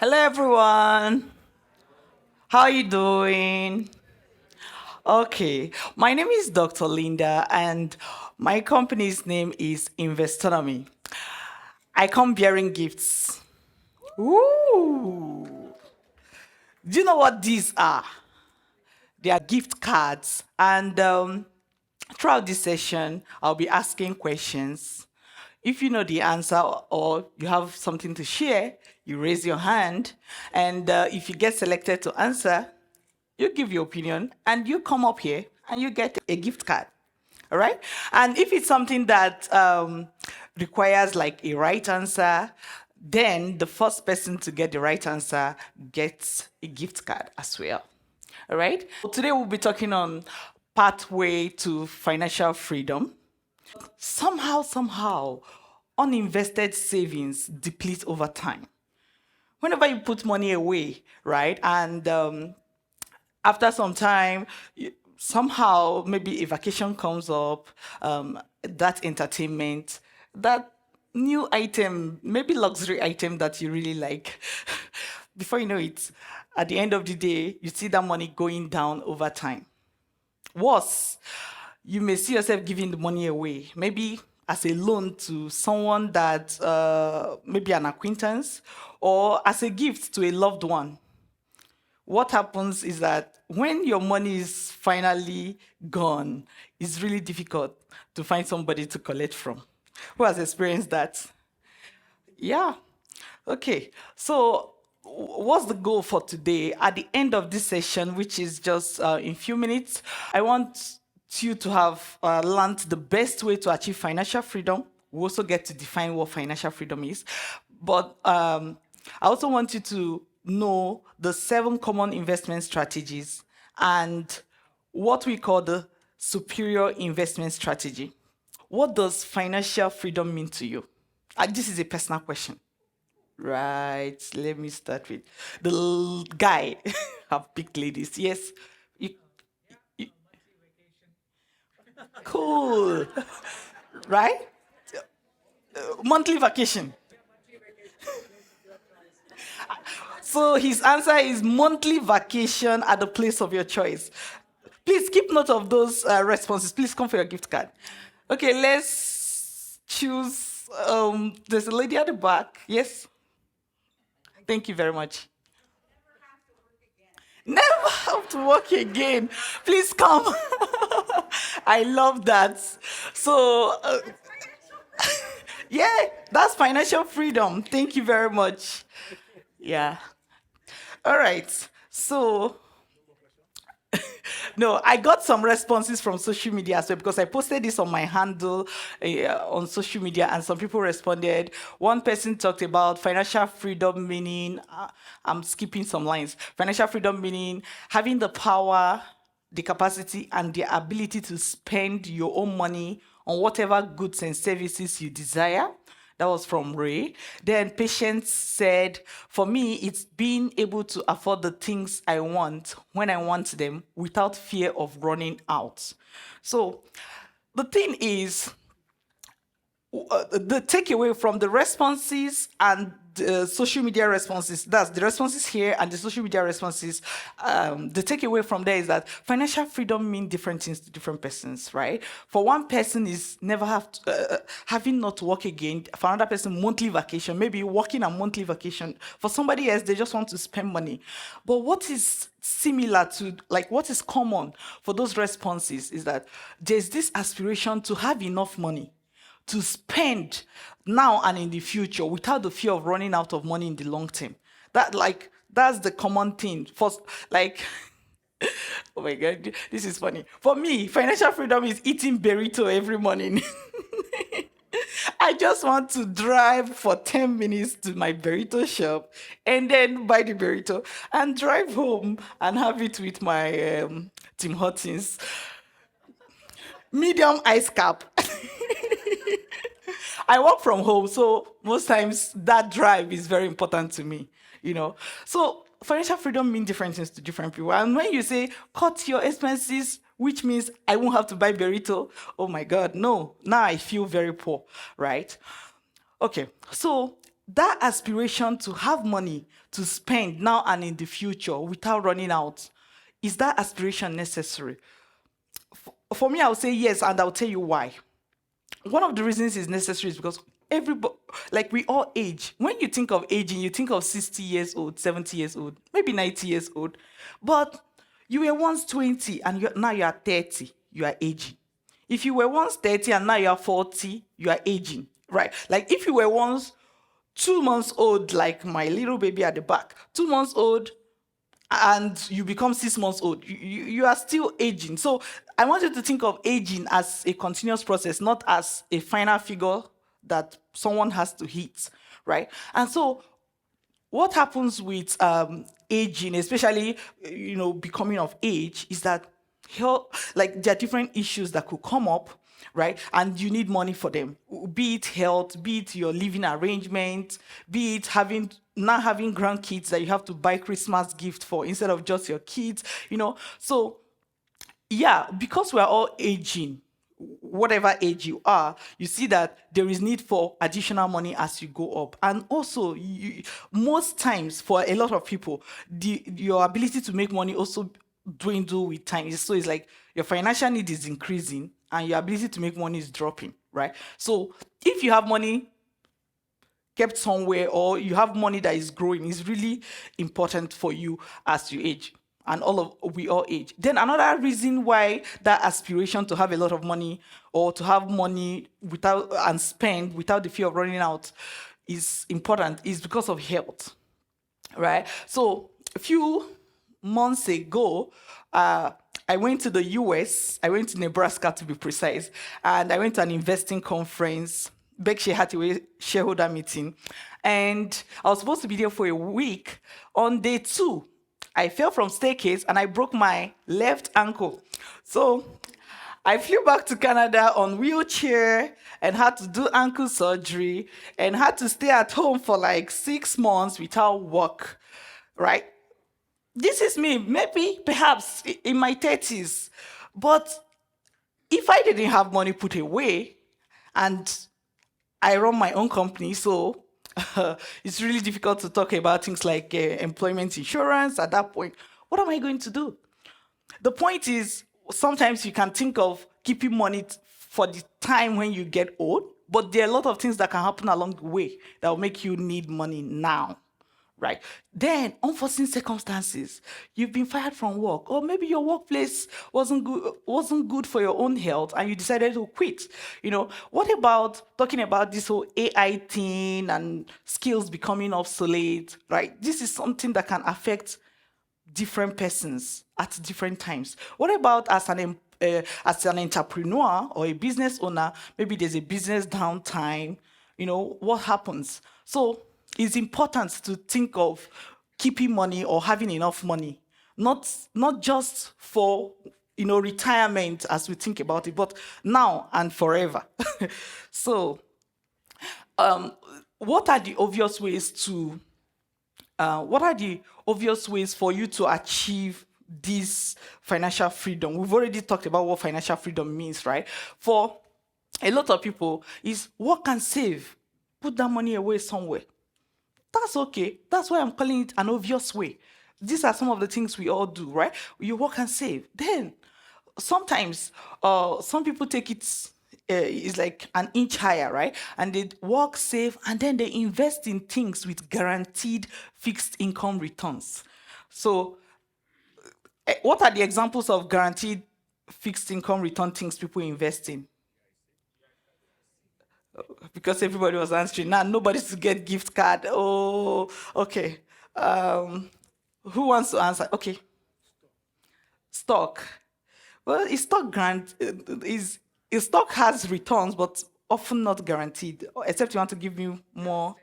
Hello, everyone. How are you doing? Okay, my name is Dr. Linda, and my company's name is Investornomy. I come bearing gifts. Ooh! Do you know what these are? They are gift cards, and throughout this session, I'll be asking questions. If you know the answer or you have something to share, you raise your hand, and if you get selected to answer, you give your opinion and you come up here and you get a gift card. All right. And if it's something that requires like a right answer, then the first person to get the right answer gets a gift card as well. All right. Today we'll be talking on pathway to financial freedom. Somehow, uninvested savings deplete over time. Whenever you put money away, right, and after some time, somehow maybe a vacation comes up, that entertainment, that new item, maybe luxury item that you really like. Before you know it, at the end of the day, you see that money going down over time. Worse, you may see yourself giving the money away, maybe as a loan to someone that maybe an acquaintance, or as a gift to a loved one. What happens is that when your money is finally gone, it's really difficult to find somebody to collect from. Who has experienced that? Yeah. Okay. So, what's the goal for today? At the end of this session, which is just in few minutes, I want you to have learned the best way to achieve financial freedom. We also get to define what financial freedom is. But I also want you to know the 7 common investment strategies and what we call the superior investment strategy. What does financial freedom mean to you? This is a personal question. Right. Let me start with the guy. Have picked ladies. Yes. You, you, cool. Right? Monthly vacation. So his answer is monthly vacation at the place of your choice. Please keep note of those responses. Please come for your gift card. Okay, let's choose. There's a lady at the back. Yes. Thank you very much. Never have to work again. Please come. I love that. So, yeah, that's financial freedom. Thank you very much. Yeah. All right. So, no, I got some responses from social media as well because I posted this on my handle on social media and some people responded. One person talked about financial freedom meaning, I'm skipping some lines. Financial freedom meaning having the power, the capacity, and the ability to spend your own money on whatever goods and services you desire. That was from Ray. Then Patience said, for me, it's being able to afford the things I want when I want them without fear of running out. So the thing is, the takeaway from the responses and the social media responses, that's the responses here and the social media responses, the takeaway from there is that financial freedom means different things to different persons, right? For one person is never having not to work again. For another person, monthly vacation, maybe working a monthly vacation. For somebody else, they just want to spend money. But what is similar to, like, what is common for those responses is that there's this aspiration to have enough money to spend now and in the future without the fear of running out of money in the long term. That's the common thing. First, like, oh my god, this is funny. For me, financial freedom is eating burrito every morning. I just want to drive for 10 minutes to my burrito shop and then buy the burrito and drive home and have it with my Tim Hortons medium ice cap. I work from home, so most times that drive is very important to me, you know. So financial freedom means different things to different people. And when you say cut your expenses, which means I won't have to buy burrito, oh my God, no. Now I feel very poor, right? Okay, so that aspiration to have money to spend now and in the future without running out, is that aspiration necessary? For me, I would say yes, and I'll tell you why. One of the reasons it's necessary is because everybody, like we all age. When you think of aging, you think of 60 years old, 70 years old, maybe 90 years old. But you were once 20 and now you are 30, you are aging. If you were once 30 and now you are 40, you are aging, right? Like if you were once 2 months old, like my little baby at the back, 2 months old, and you become 6 months old, you are still aging. So I want you to think of aging as a continuous process, not as a final figure that someone has to hit, right? And so what happens with aging, especially becoming of age, is that health, like there are different issues that could come up, right? And you need money for them. Be it health, be it your living arrangement, be it not having grandkids that you have to buy Christmas gift for instead of just your kids. So yeah, because we're all aging, whatever age you are, you see that there is need for additional money as you go up. And also, most times for a lot of people, your ability to make money also dwindle with time. So it's like your financial need is increasing and your ability to make money is dropping, right? So if you have money kept somewhere or you have money that is growing, it's really important for you as you age. And we all age. Then another reason why that aspiration to have a lot of money or to have money without and spend without the fear of running out is important is because of health, right? So a few months ago, I went to the US. I went to Nebraska to be precise, and I went to an investing conference, Berkshire Hathaway shareholder meeting, and I was supposed to be there for a week. On day 2, I fell from staircase and I broke my left ankle. So I flew back to Canada on wheelchair and had to do ankle surgery and had to stay at home for like 6 months without work, right? This is me, maybe perhaps in my 30s. But if I didn't have money put away and I run my own company, so it's really difficult to talk about things like employment insurance at that point. What am I going to do? The point is, sometimes you can think of keeping money for the time when you get old, but there are a lot of things that can happen along the way that will make you need money now, right? Then, unforeseen circumstances. You've been fired from work, or maybe your workplace wasn't good for your own health, and you decided to quit. What about talking about this whole AI thing and skills becoming obsolete, right? This is something that can affect different persons at different times. What about as an entrepreneur or a business owner? Maybe there's a business downtime. What happens? So it's important to think of keeping money or having enough money, not just for retirement as we think about it, but now and forever. So, what are the obvious ways for you to achieve this financial freedom? We've already talked about what financial freedom means, right? For a lot of people, is work and save. Put that money away somewhere. That's okay. That's why I'm calling it an obvious way. These are some of the things we all do, right? You work and save. Then, sometimes, some people take it's like an inch higher, right? And they work, save, and then they invest in things with guaranteed fixed income returns. So, what are the examples of guaranteed fixed income return things people invest in? Because everybody was answering. Now nobody's to get gift card. Oh, okay. Who wants to answer? Okay. Stock. Well, stock has returns, but often not guaranteed. Except you want to give me more.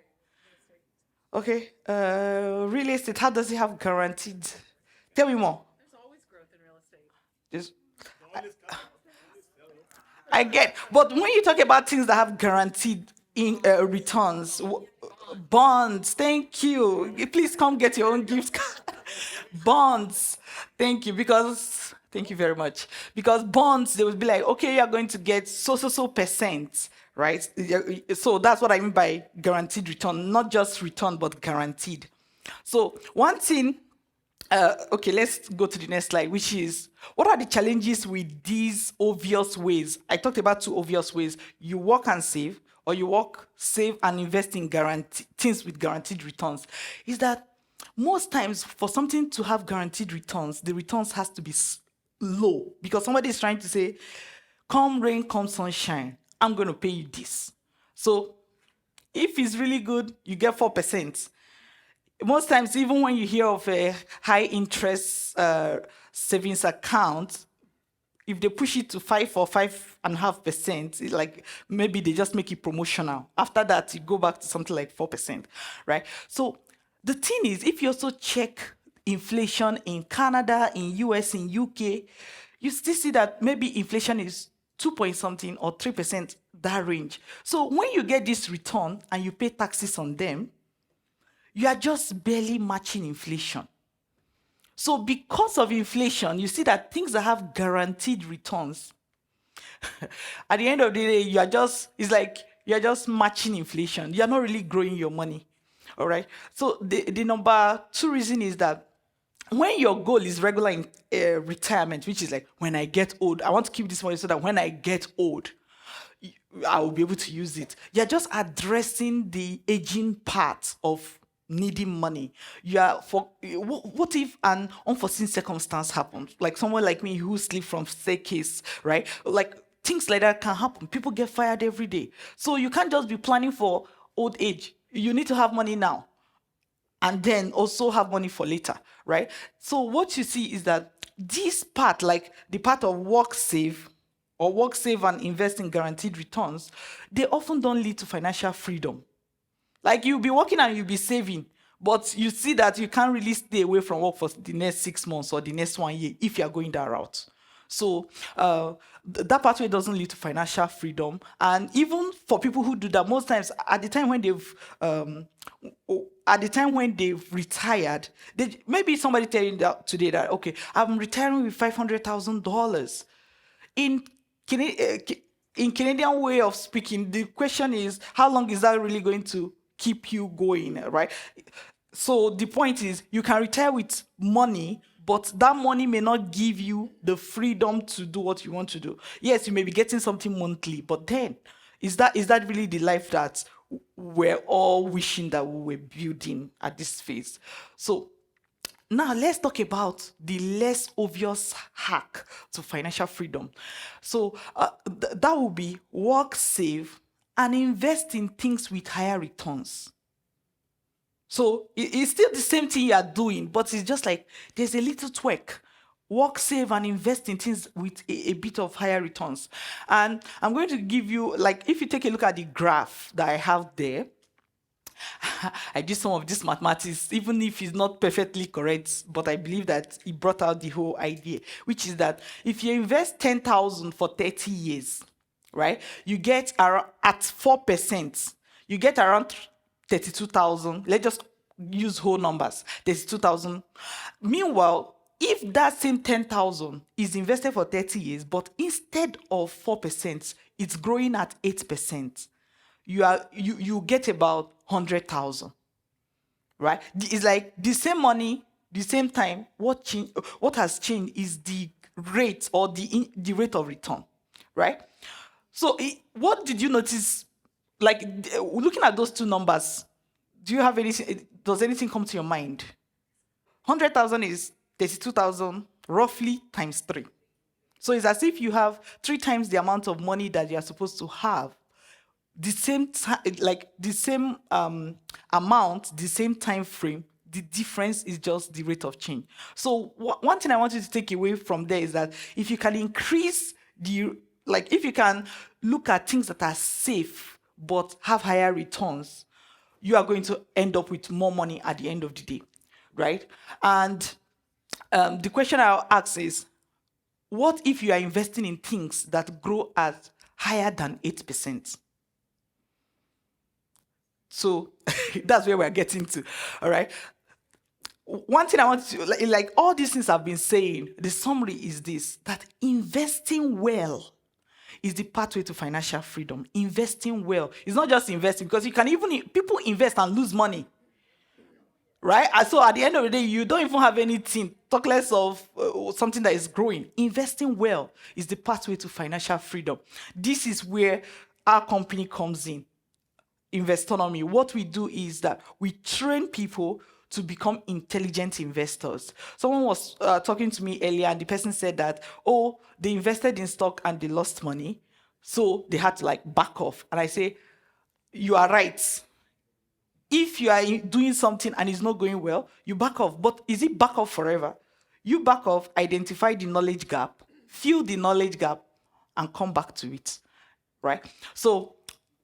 Okay. Real estate. How does it have guaranteed? Tell me more. There's always growth in real estate. Just, I get, but when you talk about things that have guaranteed returns, bonds, thank you. Please come get your own gift card. Bonds, thank you, thank you very much. Because bonds, they will be like, okay, you're going to get so percent, right? So that's what I mean by guaranteed return, not just return, but guaranteed. So one thing, okay, let's go to the next slide, which is what are the challenges with these obvious ways? I talked about two obvious ways. You work and save, or you work, save, and invest in things with guaranteed returns. Is that most times for something to have guaranteed returns, the returns has to be low because somebody is trying to say, come rain, come sunshine, I'm going to pay you this. So if it's really good, you get 4%. Most times, even when you hear of a high interest savings account, if they push it to 5 or 5.5%, it's like maybe they just make it promotional. After that, you go back to something like 4%, right? So the thing is, if you also check inflation in Canada, in US, in UK, you still see that maybe inflation is 2 point something or 3%, that range. So when you get this return and you pay taxes on them, you are just barely matching inflation. So because of inflation, you see that things that have guaranteed returns, at the end of the day, it's like you're just matching inflation. You're not really growing your money. All right. So the number two reason is that when your goal is regular in retirement, which is like when I get old, I want to keep this money so that when I get old, I will be able to use it. You're just addressing the aging part of needing money. What if an unforeseen circumstance happens? Like someone like me who sleep from staircase, right? Like things like that can happen. People get fired every day. So you can't just be planning for old age. You need to have money now and then also have money for later, right? So what you see is that this part, like the part of work save and invest in guaranteed returns, they often don't lead to financial freedom. Like you'll be working and you'll be saving, but you see that you can't really stay away from work for the next 6 months or the next 1 year if you're going that route. So that pathway doesn't lead to financial freedom. And even for people who do that, most times at the time when they've retired, maybe somebody telling that today that, okay, I'm retiring with $500,000. In Canadian way of speaking, the question is, how long is that really going to keep you going, right? So the point is, you can retire with money, but that money may not give you the freedom to do what you want to do. Yes, you may be getting something monthly, but then, is that really the life that we're all wishing that we were building at this phase? So now let's talk about the less obvious hack to financial freedom. So that will be work, save, and invest in things with higher returns. So it's still the same thing you are doing, but it's just like there's a little tweak. Work, save, and invest in things with a bit of higher returns. And I'm going to give you, like, if you take a look at the graph that I have there, I did some of this mathematics, even if it's not perfectly correct, but I believe that it brought out the whole idea, which is that if you invest 10,000 for 30 years, right, you get around, at 4%, you get around 32,000. Let's just use whole numbers, 32,000. Meanwhile, if that same 10,000 is invested for 30 years, but instead of 4%, it's growing at 8%, you get about 100,000, right? It's like the same money, the same time. What has changed is the rate or the rate of return, right? So what did you notice? Like looking at those two numbers, do you have anything? Does anything come to your mind? 100,000 is 32,000 roughly times 3. So it's as if you have 3 times the amount of money that you are supposed to have. The same amount, the same time frame. The difference is just the rate of change. So one thing I want you to take away from there is that if you can increase if you can look at things that are safe but have higher returns, you are going to end up with more money at the end of the day, right? And the question I'll ask is, what if you are investing in things that grow at higher than 8%? So that's where we're getting to, all right? One thing I want to, like all these things I've been saying, the summary is this, that investing well is the pathway to financial freedom. Investing well. It's not just investing, because you can even, people invest and lose money. Right? And so at the end of the day, you don't even have anything, talk less of something that is growing. Investing well is the pathway to financial freedom. This is where our company comes in, Investornomy. What we do is that we train people to become intelligent investors. Someone was talking to me earlier, and the person said that, oh, they invested in stock and they lost money, so they had to like back off. And I say, you are right. If you are doing something and it's not going well, you back off. But is it back off forever? You back off, identify the knowledge gap, fill the knowledge gap, and come back to it, right? So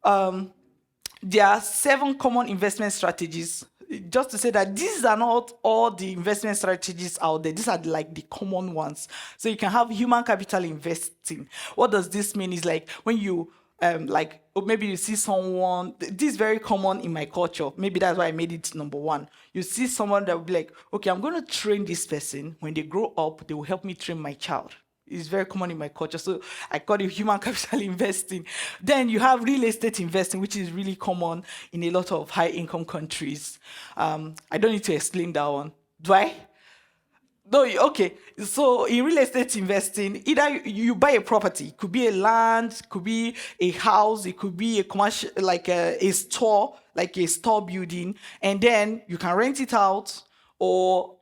there are 7 common investment strategies. Just to say that these are not all the investment strategies out there. These are like the common ones. So you can have human capital investing. What does this mean? Is like when you or maybe you see someone, this is very common in my culture. Maybe that's why I made it number 1. You see someone that will be like, okay, I'm going to train this person. When they grow up, they will help me train my child. It's very common in my culture. So I call it human capital investing. Then you have real estate investing, which is really common in a lot of high income countries. I don't need to explain that one. Do I? No, okay. So in real estate investing, either you buy a property, it could be a land, it could be a house, it could be a commercial, like a store, like a store building, and then you can rent it out, or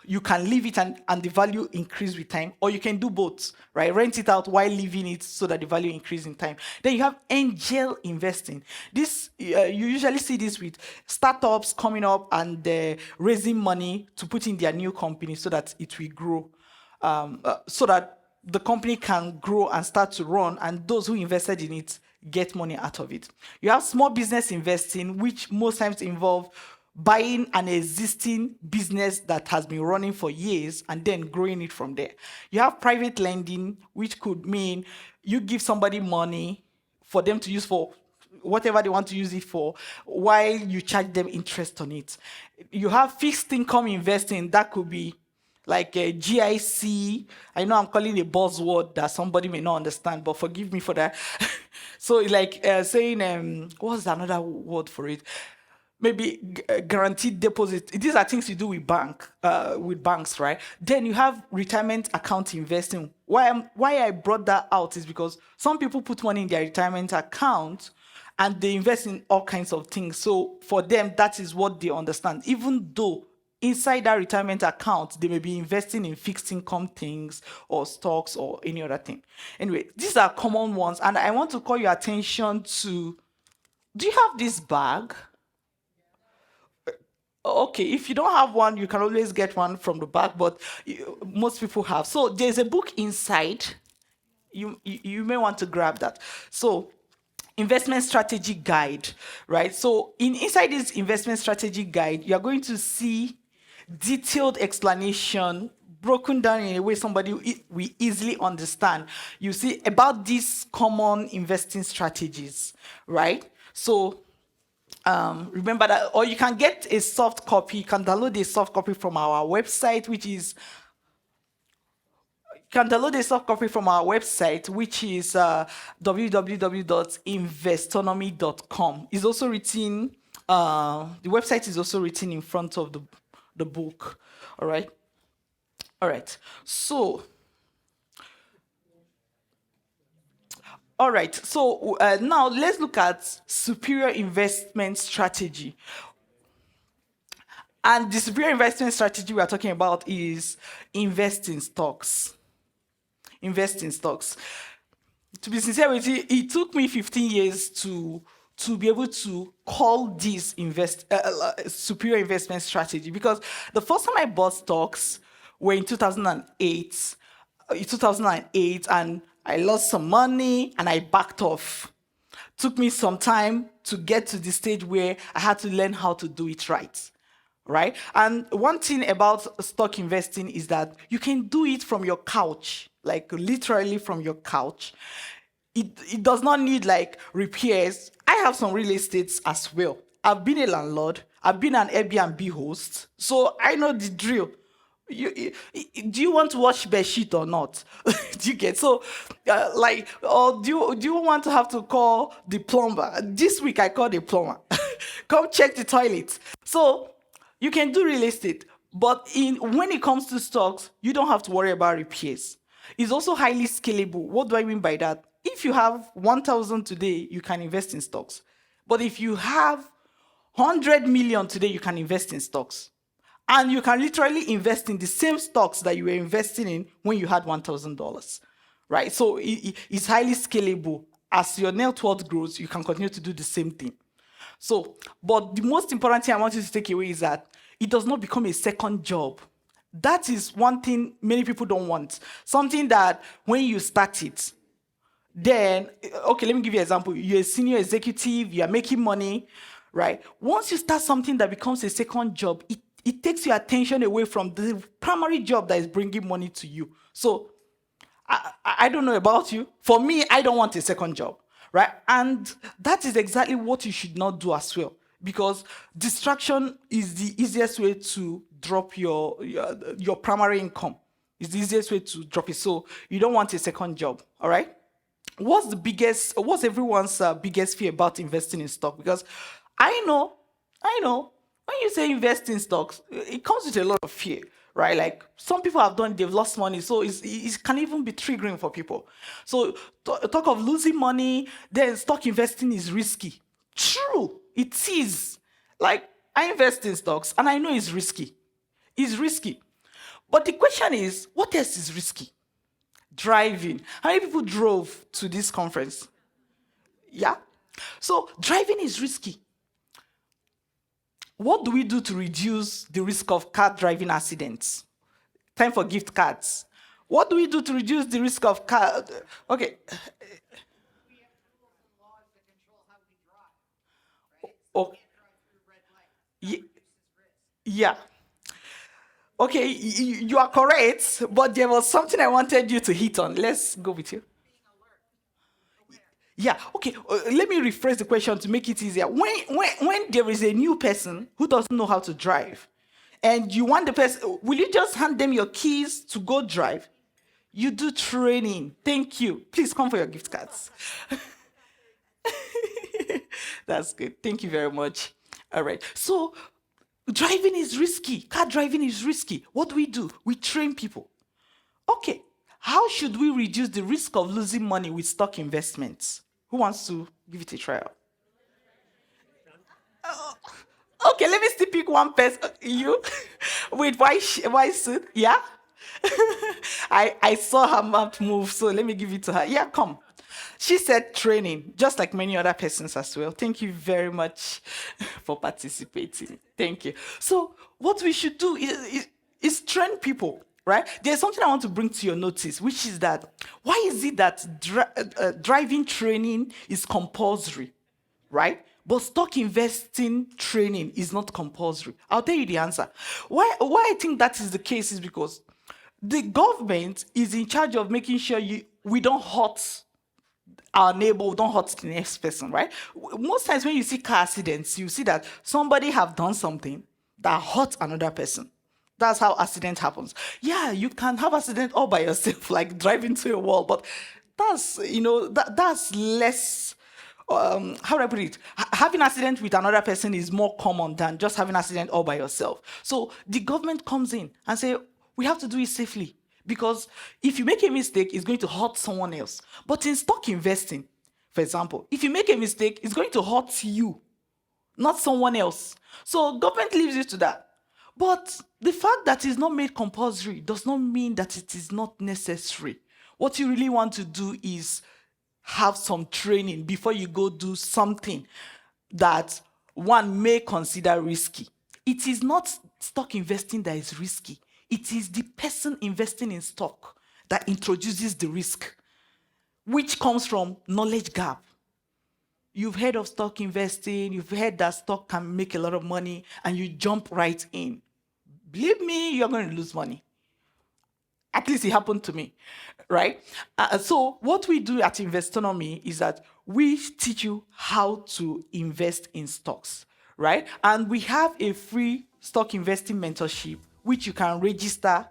you can leave it and the value increase with time, or you can do both, right? Rent it out while leaving it so that the value increase in time. Then you have angel investing. This you usually see this with startups coming up and raising money to put in their new company so that it will grow, so that the company can grow and start to run, and those who invested in it get money out of it. You have small business investing, which most times involve buying an existing business that has been running for years and then growing it from there. You have private lending, which could mean you give somebody money for them to use for whatever they want to use it for, while you charge them interest on it. You have fixed income investing. That could be like a GIC. I know I'm calling a buzzword that somebody may not understand, but forgive me for that. So like saying, what's another word for it? Maybe guaranteed deposit. These are things you do with banks, right? Then you have retirement account investing. Why I brought that out is because some people put money in their retirement account and they invest in all kinds of things. So for them, that is what they understand. Even though inside that retirement account, they may be investing in fixed income things or stocks or any other thing. Anyway, these are common ones. And I want to call your attention to, do you have this bag? Okay, if you don't have one, you can always get one from the back, but most people have. So there's a book inside. You may want to grab that. So investment strategy guide, right? So inside this investment strategy guide, you're going to see detailed explanation broken down in a way somebody will easily understand. You see about these common investing strategies, right? So remember that, or you can get a soft copy. You can download a soft copy from our website, which is www.investornomy.com. It's also written, the website is also written in front of the book. All right. So now let's look at superior investment strategy. And the superior investment strategy we are talking about is invest in stocks. Invest in stocks. To be sincere with you, it took me 15 years to be able to call this superior investment strategy, because the first time I bought stocks were in 2008, and I lost some money and I backed off. Took me some time to get to the stage where I had to learn how to do it right. Right? And one thing about stock investing is that you can do it from your couch, like literally from your couch. It does not need like repairs. I have some real estates as well. I've been a landlord. I've been an Airbnb host. So I know the drill. Do you want to wash bed sheet or not? Do you get so or do you want to have to call the plumber? This week I called the plumber. Come check the toilet. So you can do real estate, but in when it comes to stocks, you don't have to worry about repairs. It's also highly scalable. What do I mean by that? If you have 1,000 today, you can invest in stocks. But if you have 100 million today, you can invest in stocks. And you can literally invest in the same stocks that you were investing in when you had $1,000, right? So it's highly scalable. As your net worth grows, you can continue to do the same thing. So, but the most important thing I want you to take away is that it does not become a second job. That is one thing many people don't want. Something that when you start it, then, okay, let me give you an example. You're a senior executive, you are making money, right? Once you start something that becomes a second job, it takes your attention away from the primary job that is bringing money to you. So I don't know about you. For me, I don't want a second job, right? And that is exactly what you should not do as well, because distraction is the easiest way to drop your primary income. It's the easiest way to drop it. So you don't want a second job, all right? What's everyone's biggest fear about investing in stock? Because I know, when you say invest in stocks, it comes with a lot of fear, right? Like some people have done, they've lost money, so it can even be triggering for people. So talk of losing money, then stock investing is risky. True, it is. Like I invest in stocks and I know it's risky. It's risky. But the question is, what else is risky? Driving. How many people drove to this conference? Yeah. So driving is risky. What do we do to reduce the risk of car driving accidents? Time for gift cards. What do we do to reduce the risk of car? Okay. Oh, yeah. Okay, you are correct, but there was something I wanted you to hit on. Let's go with you. Yeah, okay. Let me rephrase the question to make it easier. When there is a new person who doesn't know how to drive, and you want the person, will you just hand them your keys to go drive? You do training. Thank you. Please come for your gift cards. That's good. Thank you very much. All right. So driving is risky. Car driving is risky. What do? We train people. Okay. How should we reduce the risk of losing money with stock investments? Who wants to give it a trial? Okay, let me still pick one person. You with white suit, yeah. I saw her mouth move, so let me give it to her. Yeah, come. She said training, just like many other persons as well. Thank you very much for participating. Thank you. So what we should do is train people, right? There's something I want to bring to your notice, which is that why is it that driving training is compulsory, right? But stock investing training is not compulsory. I'll tell you the answer. Why I think that is the case is because the government is in charge of making sure we don't hurt our neighbor, we don't hurt the next person, right? Most times when you see car accidents, you see that somebody have done something that hurt another person. That's how accident happens. Yeah, you can have accident all by yourself, like driving to a wall, but that's less. How do I put it? Having accident with another person is more common than just having accident all by yourself. So the government comes in and say we have to do it safely, because if you make a mistake, it's going to hurt someone else. But in stock investing, for example, if you make a mistake, it's going to hurt you, not someone else. So government leaves you to that. But the fact that it's not made compulsory does not mean that it is not necessary. What you really want to do is have some training before you go do something that one may consider risky. It is not stock investing that is risky. It is the person investing in stock that introduces the risk, which comes from knowledge gap. You've heard of stock investing, you've heard that stock can make a lot of money, and you jump right in. Believe me, you're going to lose money. At least it happened to me, right? So what we do at Investornomy is that we teach you how to invest in stocks, right? And we have a free stock investing mentorship, which which you can register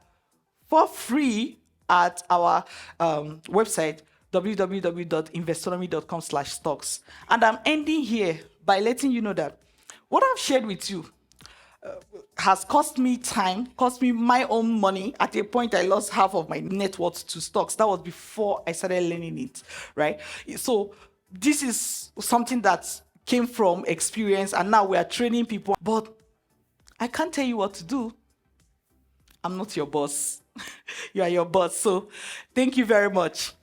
for free at our website, www.investornomy.com/stocks. And I'm ending here by letting you know that what I've shared with you has cost me time, cost me my own money. At a point, I lost half of my net worth to stocks. That was before I started learning it, right? So this is something that came from experience, and now we are training people. But I can't tell you what to do. I'm not your boss. You are your boss. So thank you very much.